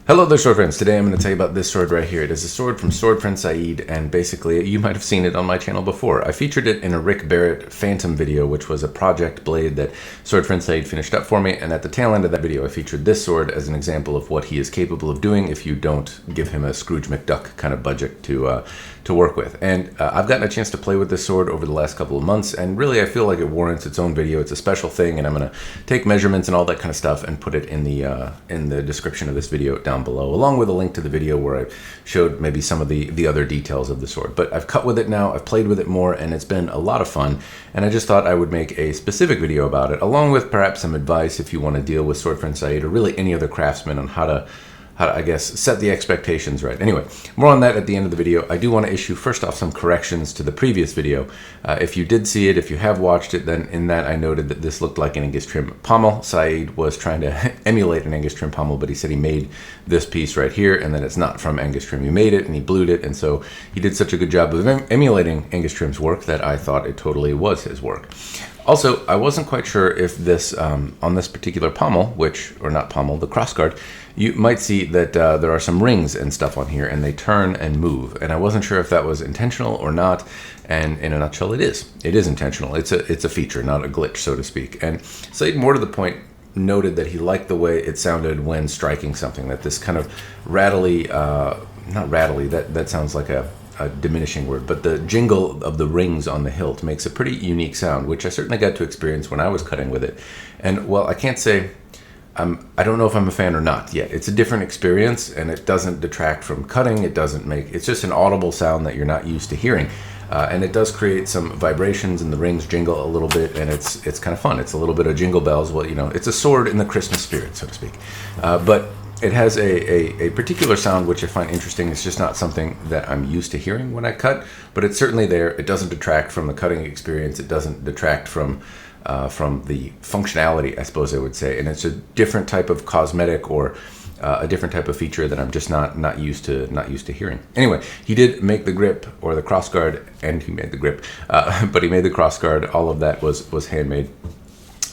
Hello there, sword friends. Today I'm going to tell you about this sword right here. It is a sword from Sword Friend Saeed, and basically you might have seen it on my channel before. I featured it in a Rick Barrett Phantom video, which was a project blade that Sword Friend Saeed finished up for me, and at the tail end of that video I featured this sword as an example of what he is capable of doing if you don't give him a Scrooge McDuck kind of budget to work with. And I've gotten a chance to play with this sword over the last couple of months, and really I feel like it warrants its own video. It's a special thing, and I'm going to take measurements and all that kind of stuff and put it in the description of this video down below, along with a link to the video where I showed maybe some of the other details of the sword. But I've cut with it now, I've played with it more, and it's been a lot of fun, and I just thought I would make a specific video about it, along with perhaps some advice if you want to deal with Sword Friend Saeed or really any other craftsman on how to, I guess, set the expectations right. Anyway, more on that at the end of the video. I do want to issue first off some corrections to the previous video. If you did see it, if you have watched it, then in that I noted that this looked like an Angus trim pommel. Saeed was trying to emulate an Angus trim pommel, but he said he made this piece right here and that it's not from Angus trim. He made it and he blued it, and so he did such a good job of emulating Angus trim's work that I thought it totally was his work. Also, I wasn't quite sure if this, on this particular pommel, or not pommel, the crossguard, you might see that there are some rings and stuff on here, and they turn and move. And I wasn't sure if that was intentional or not, and in a nutshell, it is. It is intentional. It's a feature, not a glitch, so to speak. And Saeed, more to the point, noted that he liked the way it sounded when striking something, that this kind of rattly, not rattly, that sounds like a diminishing word, but the jingle of the rings on the hilt makes a pretty unique sound, which I certainly got to experience when I was cutting with it. And well, I can't say, I don't know if I'm a fan or not yet. It's a different experience, and it doesn't detract from cutting. It's just an audible sound that you're not used to hearing. And it does create some vibrations, and the rings jingle a little bit, and it's kind of fun. It's a little bit of jingle bells. Well, you know, it's a sword in the Christmas spirit, so to speak. But it has a particular sound which I find interesting. It's just not something that I'm used to hearing when I cut, but it's certainly there. It doesn't detract from the cutting experience. It doesn't detract from the functionality, I suppose I would say. And it's a different type of cosmetic or a different type of feature that I'm just not used to hearing. Anyway, he did make the grip or the crossguard, and he made the grip, but he made the crossguard. All of that was handmade.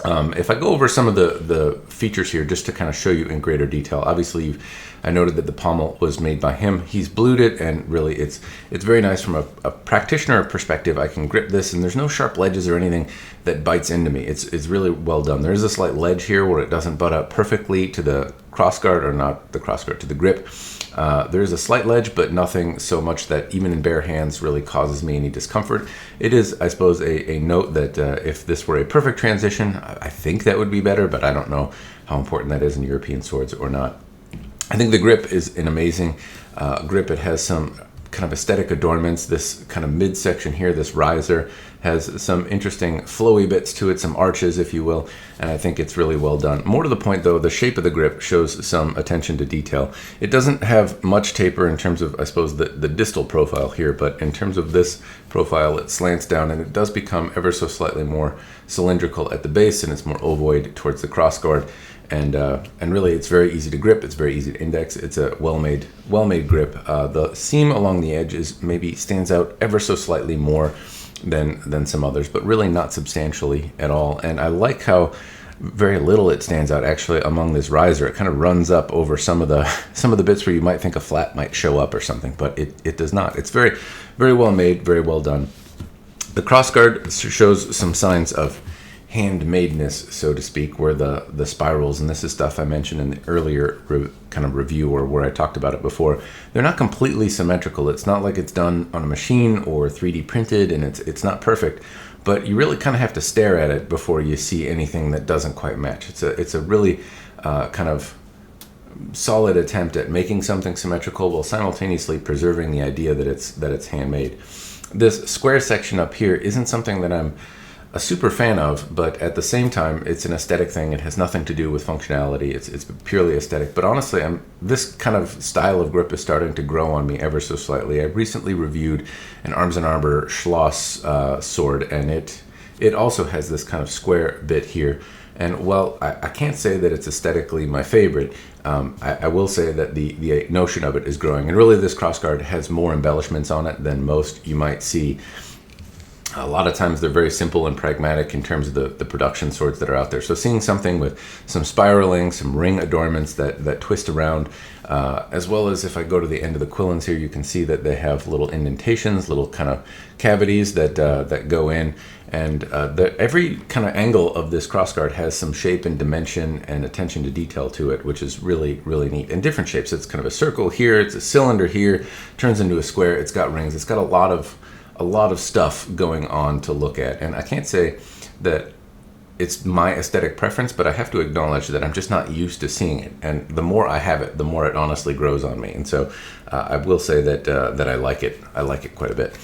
If I go over some of the features here just to kind of show you in greater detail, obviously I noted that the pommel was made by him. He's blued it, and really it's very nice from a practitioner perspective. I can grip this, and there's no sharp ledges or anything that bites into me. It's really well done. There is a slight ledge here where it doesn't butt up perfectly to the crossguard, or not the crossguard, to the grip. There is a slight ledge, but nothing so much that even in bare hands really causes me any discomfort. It is, I suppose, a note that if this were a perfect transition, I think that would be better, but I don't know how important that is in European swords or not. I think the grip is an amazing grip. It has some kind of aesthetic adornments. This kind of midsection here, this riser, has some interesting flowy bits to it, some arches, if you will, and I think it's really well done. More to the point, though, the shape of the grip shows some attention to detail. It doesn't have much taper in terms of, I suppose, the distal profile here, but in terms of this profile, it slants down, and it does become ever so slightly more cylindrical at the base, and it's more ovoid towards the crossguard. And really, it's very easy to grip. It's very easy to index. It's a well-made grip. The seam along the edge stands out ever so slightly more than some others, but really not substantially at all. And I like how very little it stands out actually among this riser. It kind of runs up over some of the bits where you might think a flat might show up or something, but it does not. It's very, very well made, very well done. The crossguard shows some signs of handmadeness, so to speak, where the spirals, and this is stuff I mentioned in the earlier kind of review, or where I talked about it before, they're not completely symmetrical. It's not like it's done on a machine or 3D printed, and it's not perfect, but you really kind of have to stare at it before you see anything that doesn't quite match. It's a really kind of solid attempt at making something symmetrical while simultaneously preserving the idea that it's handmade. This square section up here isn't something that I'm a super fan of, but at the same time, it's an aesthetic thing. It has nothing to do with functionality. It's purely aesthetic. But honestly, this kind of style of grip is starting to grow on me ever so slightly. I recently reviewed an Arms & Armor Schloss sword, and it also has this kind of square bit here. And while I can't say that it's aesthetically my favorite, I will say that the notion of it is growing. And really, this crossguard has more embellishments on it than most you might see A lot of times they're very simple and pragmatic in terms of the production swords that are out there. So seeing something with some spiraling, some ring adornments that twist around, as well as if I go to the end of the quillins here, you can see that they have little indentations, little kind of cavities that go in. And every kind of angle of this crossguard has some shape and dimension and attention to detail to it, which is really, really neat. In different shapes. It's kind of a circle here, it's a cylinder here, turns into a square, it's got rings, it's got a lot of stuff going on to look at. And I can't say that it's my aesthetic preference, but I have to acknowledge that I'm just not used to seeing it. And the more I have it, the more it honestly grows on me. And so I will say that I like it. I like it quite a bit.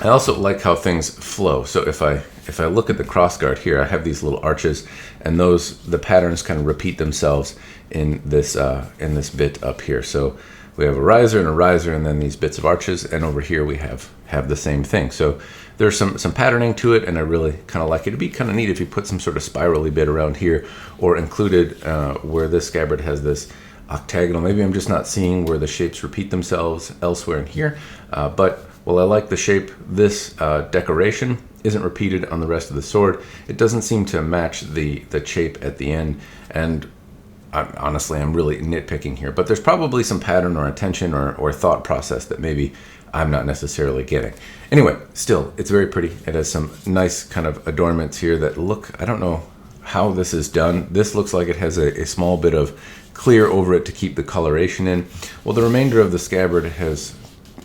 I also like how things flow. So if I look at the crossguard here, I have these little arches, and the patterns kind of repeat themselves in this bit up here. So we have a riser and then these bits of arches, and over here we have the same thing. So there's some patterning to it, and I really kind of like it. It'd be kind of neat if you put some sort of spirally bit around here, or included where this scabbard has this octagonal. Maybe I'm just not seeing where the shapes repeat themselves elsewhere in here, but while I like the shape, this decoration isn't repeated on the rest of the sword. It doesn't seem to match the shape at the end, and honestly, I'm really nitpicking here, but there's probably some pattern or intention or thought process that maybe I'm not necessarily getting. Anyway, still, it's very pretty. It has some nice kind of adornments here that look, I don't know how this is done. This looks like it has a small bit of clear over it to keep the coloration in. Well, the remainder of the scabbard has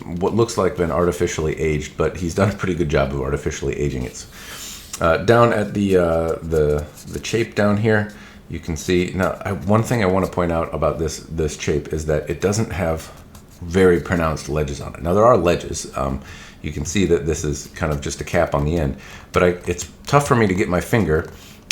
what looks like been artificially aged, but he's done a pretty good job of artificially aging it. Down at the shape down here, you can see now. One thing I want to point out about this shape is that it doesn't have very pronounced ledges on it. Now there are ledges. You can see that this is kind of just a cap on the end, but it's tough for me to get my finger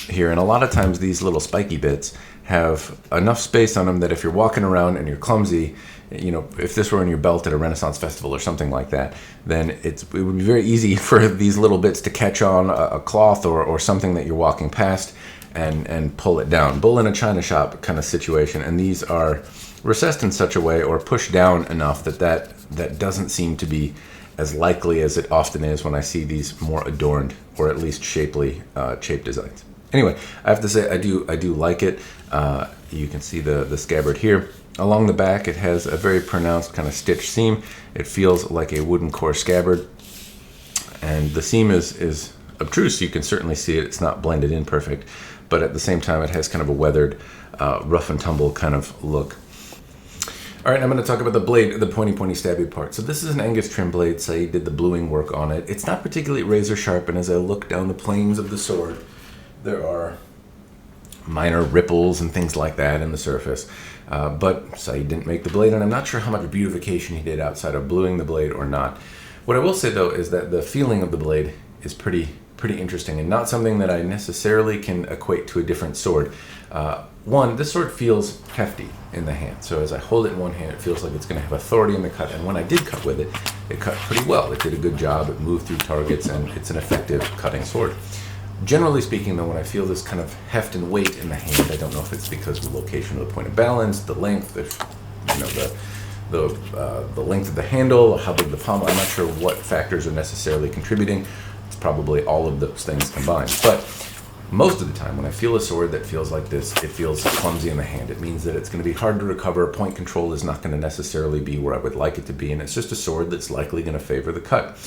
here, and a lot of times these little spiky bits have enough space on them that if you're walking around and you're clumsy, you know, if this were in your belt at a Renaissance festival or something like that, then it would be very easy for these little bits to catch on a cloth or something that you're walking past and pull it down. Bull in a china shop kind of situation. And these are recessed in such a way or pushed down enough that doesn't seem to be as likely as it often is when I see these more adorned or at least shapely shape designs. Anyway, I have to say I do like it. You can see the scabbard here. Along the back, it has a very pronounced kind of stitch seam. It feels like a wooden core scabbard, and the seam is obtruse. You can certainly see it. It's not blended in perfect, but at the same time, it has kind of a weathered, rough and tumble kind of look. All right, I'm going to talk about the blade, the pointy stabby part. So this is an Angus trim blade. Saeed did the bluing work on it. It's not particularly razor sharp, and as I look down the planes of the sword, there are minor ripples and things like that in the surface. But Saeed didn't make the blade, and I'm not sure how much beautification he did outside of bluing the blade or not. What I will say, though, is that the feeling of the blade is pretty interesting, and not something that I necessarily can equate to a different sword. One, this sword feels hefty in the hand. So as I hold it in one hand, it feels like it's going to have authority in the cut. And when I did cut with it, it cut pretty well. It did a good job. It moved through targets, and it's an effective cutting sword. Generally speaking, though, when I feel this kind of heft and weight in the hand, I don't know if it's because of the location of the point of balance, the length, the length of the handle, how big the pommel. I'm not sure what factors are necessarily contributing. It's probably all of those things combined. But most of the time, when I feel a sword that feels like this, it feels clumsy in the hand. It means that it's going to be hard to recover. Point control is not going to necessarily be where I would like it to be, and it's just a sword that's likely going to favor the cut.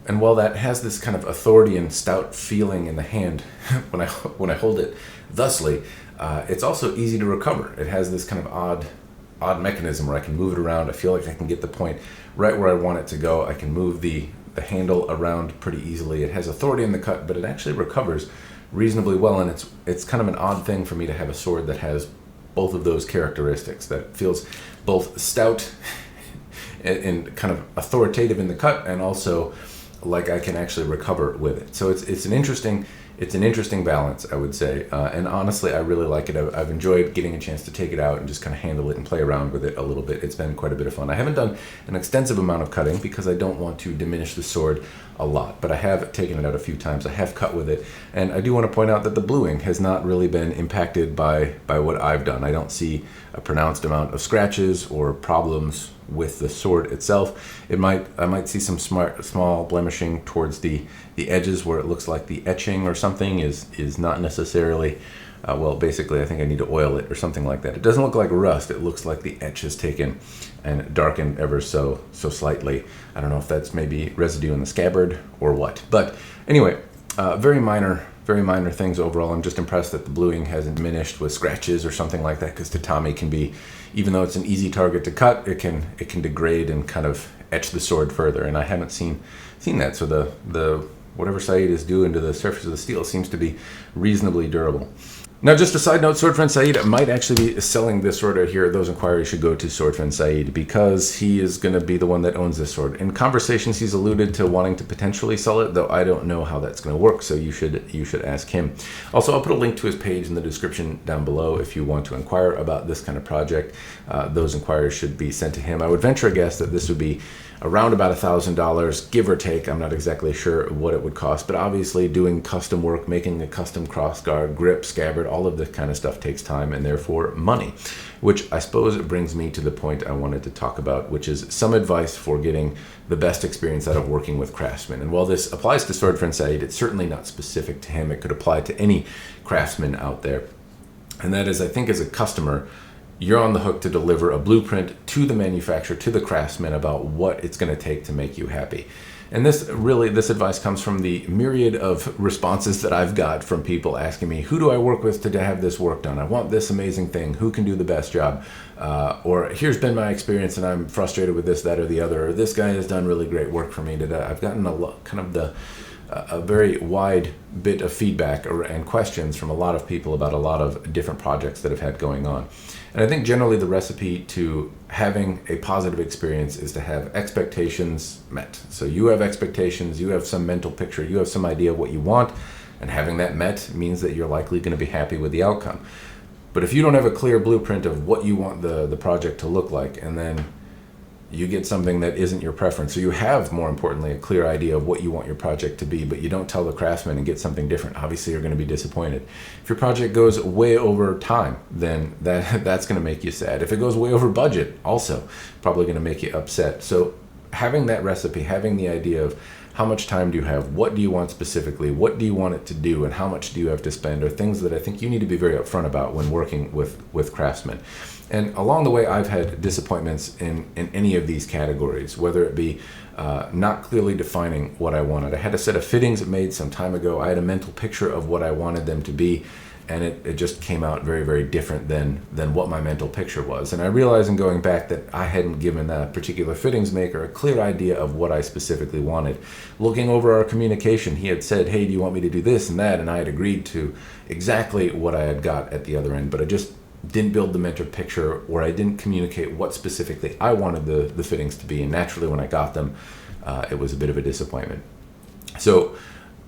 And while that has this kind of authority and stout feeling in the hand when I hold it thusly, it's also easy to recover. It has this kind of odd mechanism where I can move it around. I feel like I can get the point right where I want it to go. I can move the handle around pretty easily. It has authority in the cut, but it actually recovers reasonably well, and it's kind of an odd thing for me to have a sword that has both of those characteristics, that feels both stout and kind of authoritative in the cut, and also like I can actually recover with it. So it's an interesting balance, I would say, and honestly, I really like it. I've enjoyed getting a chance to take it out and just kind of handle it and play around with it a little bit. It's been quite a bit of fun. I haven't done an extensive amount of cutting because I don't want to diminish the sword a lot, but I have taken it out a few times. I have cut with it, and I do want to point out that the bluing has not really been impacted by what I've done. I don't see a pronounced amount of scratches or problems with the sword itself. I might see some small blemishing towards the edges where it looks like the etching or something is not necessarily, well, basically I think I need to oil it or something like that. It doesn't look like rust, it looks like the etch is taken and darkened ever so slightly. I don't know if that's maybe residue in the scabbard or what. But anyway, very minor things overall. I'm just impressed that the bluing hasn't diminished with scratches or something like that, because tatami can be, even though it's an easy target to cut, it can degrade and kind of etch the sword further, and I haven't seen that. So the whatever Saeed is doing to the surface of the steel seems to be reasonably durable. Now, just a side note, Sword Friend Saeed might actually be selling this sword right here. Those inquiries should go to Sword Friend Saeed, because he is going to be the one that owns this sword. In conversations, he's alluded to wanting to potentially sell it, though I don't know how that's going to work, so you should ask him. Also, I'll put a link to his page in the description down below if you want to inquire about this kind of project. Those inquiries should be sent to him. I would venture a guess that this would be around about $1,000, give or take. I'm not exactly sure what it would cost, but obviously doing custom work, making a custom crossguard, grip, scabbard, all of this kind of stuff takes time and therefore money, which I suppose brings me to the point I wanted to talk about, which is some advice for getting the best experience out of working with craftsmen. And while this applies to Sword Friend Saeed, it's certainly not specific to him. It could apply to any craftsman out there. And that is, I think as a customer, you're on the hook to deliver a blueprint to the manufacturer, to the craftsman, about what it's going to take to make you happy. And this advice comes from the myriad of responses that I've got from people asking me, who do I work with to have this work done? I want this amazing thing. Who can do the best job? Or here's been my experience and I'm frustrated with this, that, or the other. Or this guy has done really great work for me today. I've gotten a very wide bit of feedback and questions from a lot of people about a lot of different projects that I've had going on. And I think generally the recipe to having a positive experience is to have expectations met. So you have expectations, you have some mental picture, you have some idea of what you want, and having that met means that you're likely going to be happy with the outcome. But if you don't have a clear blueprint of what you want the project to look like, and then you get something that isn't your preference, so you have, more importantly, a clear idea of what you want your project to be, but you don't tell the craftsman and get something different, obviously you're going to be disappointed. If your project goes way over time, then that's going to make you sad. If it goes way over budget, also probably going to make you upset. So having that recipe, having the idea of how much time do you have, what do you want specifically, what do you want it to do, and how much do you have to spend, are things that I think you need to be very upfront about when working with craftsmen. And along the way, I've had disappointments in any of these categories, whether it be not clearly defining what I wanted. I had a set of fittings made some time ago. I had a mental picture of what I wanted them to be, and it just came out very, very different than what my mental picture was. And I realized in going back that I hadn't given that particular fittings maker a clear idea of what I specifically wanted. Looking over our communication, he had said, hey, do you want me to do this and that? And I had agreed to exactly what I had got at the other end, but I just didn't build the mental picture, or I didn't communicate what specifically I wanted the fittings to be. And naturally, when I got them, it was a bit of a disappointment. So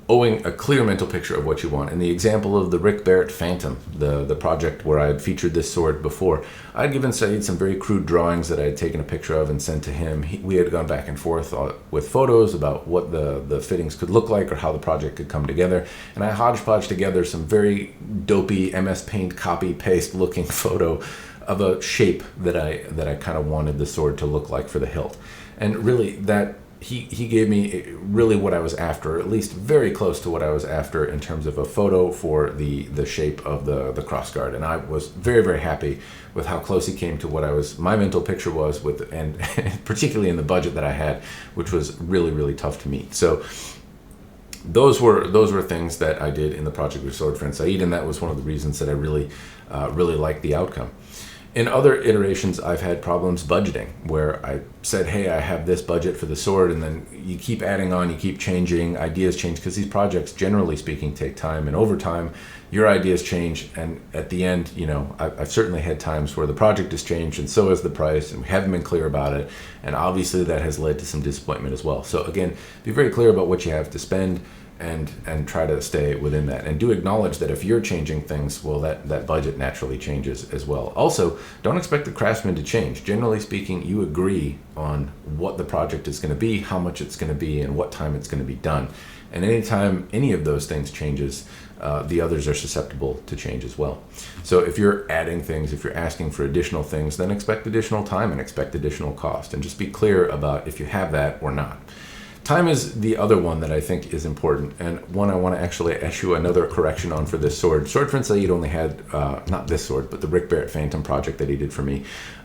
owing a clear mental picture of what you want. In the example of the Rick Barrett Phantom, the project where I had featured this sword before, I'd given Saeed some very crude drawings that I had taken a picture of and sent to him. We had gone back and forth with photos about what the fittings could look like or how the project could come together. And I hodgepodged together some very dopey MS Paint copy-paste looking photo of a shape that I kind of wanted the sword to look like for the hilt. And really that he gave me really what I was after, or at least very close to what I was after in terms of a photo for the shape of the crossguard. And I was very, very happy with how close he came to what my mental picture was with, and particularly in the budget that I had, which was really, really tough to meet. So those were things that I did in the project with Sword Friend Saeed, and that was one of the reasons that I really liked the outcome. In other iterations, I've had problems budgeting, where I said, hey, I have this budget for the sword, and then you keep adding on, you keep changing, ideas change, because these projects, generally speaking, take time, and over time, your ideas change, and at the end, I've certainly had times where the project has changed, and so has the price, and we haven't been clear about it, and obviously that has led to some disappointment as well. So again, be very clear about what you have to spend, and try to stay within that. And do acknowledge that if you're changing things, well, that budget naturally changes as well. Also, don't expect the craftsman to change. Generally speaking, you agree on what the project is going to be, how much it's going to be, and what time it's going to be done. And anytime any of those things changes, the others are susceptible to change as well. So if you're adding things, if you're asking for additional things, then expect additional time and expect additional cost. And just be clear about if you have that or not. Time is the other one that I think is important, and one I want to actually issue another correction on for this sword. Swordfriend Saeed only had, not this sword, but the Rick Barrett Phantom project that he did for me.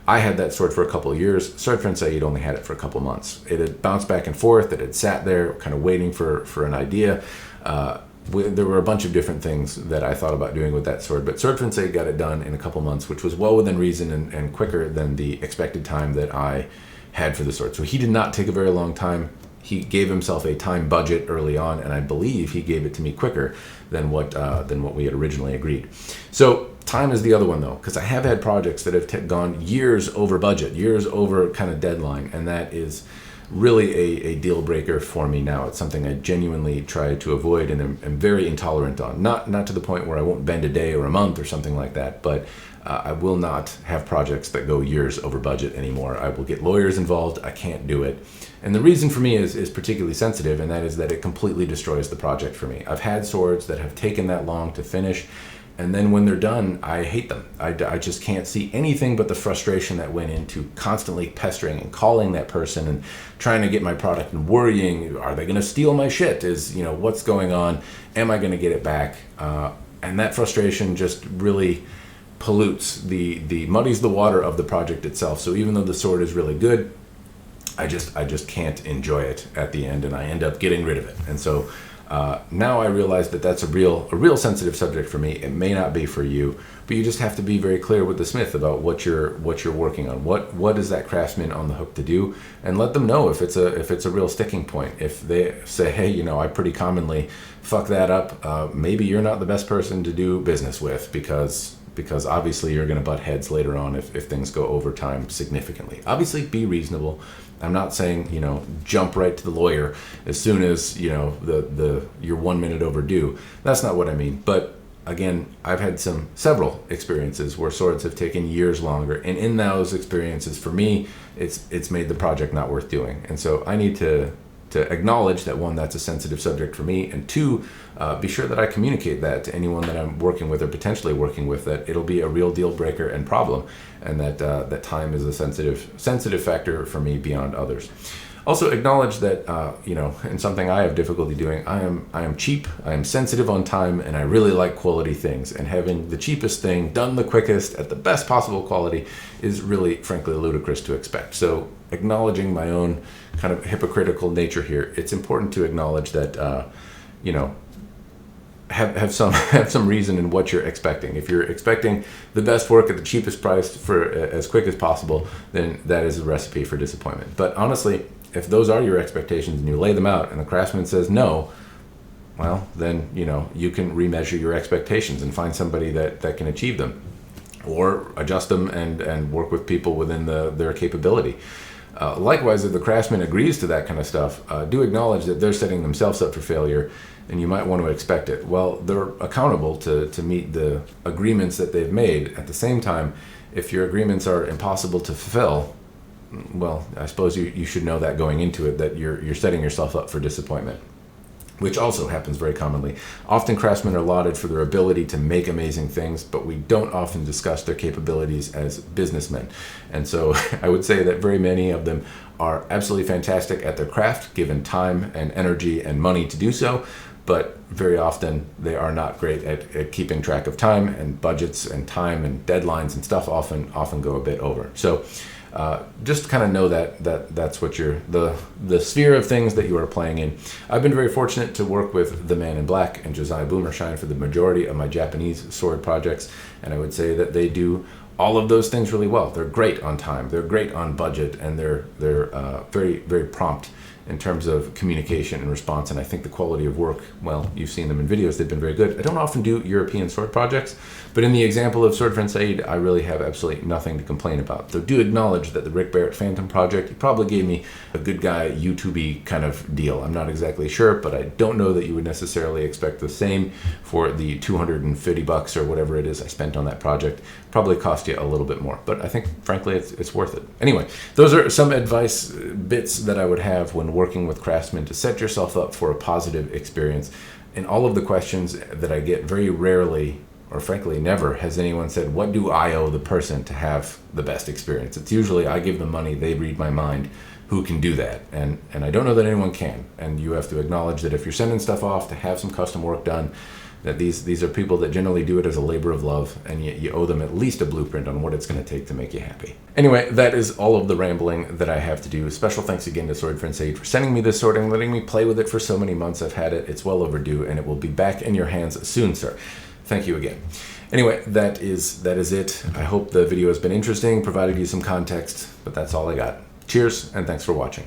I had that sword for a couple of years. Swordfriend Saeed only had it for a couple months. It had bounced back and forth. It had sat there kind of waiting for an idea. There were a bunch of different things that I thought about doing with that sword, but Swordfriend Saeed got it done in a couple months, which was well within reason and quicker than the expected time that I had for the sword. So he did not take a very long time. He gave himself a time budget early on, and I believe he gave it to me quicker than what we had originally agreed. So time is the other one, though, because I have had projects that have gone years over budget, years over kind of deadline, and that is really a deal breaker for me now. It's something I genuinely try to avoid and am very intolerant on. Not to the point where I won't bend a day or a month or something like that, but I will not have projects that go years over budget anymore. I will get lawyers involved. I can't do it. And the reason for me is particularly sensitive, and that is that it completely destroys the project for me. I've had swords that have taken that long to finish, and then when they're done, I hate them. I just can't see anything but the frustration that went into constantly pestering and calling that person and trying to get my product and worrying, are they going to steal my shit? What's going on? Am I going to get it back? And that frustration just really pollutes muddies the water of the project itself. So even though the sword is really good, I just can't enjoy it at the end, and I end up getting rid of it. And so now I realize that that's a real sensitive subject for me. It may not be for you, but you just have to be very clear with the smith about what you're working on. What is that craftsman on the hook to do, and let them know if it's a real sticking point. If they say, hey, I pretty commonly fuck that up, maybe you're not the best person to do business with because obviously you're going to butt heads later on if things go over time significantly. Obviously, be reasonable. I'm not saying, jump right to the lawyer as soon as, you're 1 minute overdue. That's not what I mean. But again, I've had several experiences where swords have taken years longer. And in those experiences, for me, it's made the project not worth doing. And so I need to acknowledge that, one, that's a sensitive subject for me, and two, be sure that I communicate that to anyone that I'm working with or potentially working with, that it'll be a real deal breaker and problem, and that time is a sensitive factor for me beyond others. Also acknowledge that, and something I have difficulty doing, I am cheap, I am sensitive on time, and I really like quality things. And having the cheapest thing done the quickest at the best possible quality is really, frankly, ludicrous to expect. So acknowledging my own kind of hypocritical nature here, it's important to acknowledge that, have some reason in what you're expecting. If you're expecting the best work at the cheapest price for as quick as possible, then that is a recipe for disappointment. But honestly, if those are your expectations and you lay them out and the craftsman says no, well, then, you can remeasure your expectations and find somebody that can achieve them, or adjust them and work with people within their capability. Likewise, if the craftsman agrees to that kind of stuff, do acknowledge that they're setting themselves up for failure, and you might want to expect it. Well, they're accountable to meet the agreements that they've made. At the same time, if your agreements are impossible to fulfill, well, I suppose you should know that going into it, that you're setting yourself up for disappointment, which also happens very commonly. Often craftsmen are lauded for their ability to make amazing things, but we don't often discuss their capabilities as businessmen. And so I would say that very many of them are absolutely fantastic at their craft, given time and energy and money to do so, but very often they are not great at keeping track of time, and budgets and time and deadlines and stuff often go a bit over. So just kind of know that's what the sphere of things that you are playing in. I've been very fortunate to work with the Man in Black and Josiah Boomershine for the majority of my Japanese sword projects, and I would say that they do all of those things really well. They're great on time, they're great on budget, and they're very, very prompt in terms of communication and response. And I think the quality of work, well, you've seen them in videos, they've been very good. I don't often do European sword projects, but in the example of Sword Friend Saeed, I really have absolutely nothing to complain about. Though do acknowledge that the Rick Barrett Phantom project, he probably gave me a good guy YouTube-y kind of deal. I'm not exactly sure, but I don't know that you would necessarily expect the same for the $250 or whatever it is I spent on that project. Probably cost you a little bit more, but I think frankly it's worth it. Anyway, those are some advice bits that I would have when working with craftsmen to set yourself up for a positive experience. In all of the questions that I get, very rarely, or frankly never, has anyone said, what do I owe the person to have the best experience? It's usually I give them money, they read my mind. Who can do that? And I don't know that anyone can. And you have to acknowledge that if you're sending stuff off to have some custom work done, that these are people that generally do it as a labor of love, and you owe them at least a blueprint on what it's going to take to make you happy. Anyway, that is all of the rambling that I have to do. Special thanks again to Sword Friend Saeed for sending me this sword and letting me play with it for so many months. I've had it. It's well overdue, and it will be back in your hands soon, sir. Thank you again. Anyway, that is it. I hope the video has been interesting, provided you some context, but that's all I got. Cheers, and thanks for watching.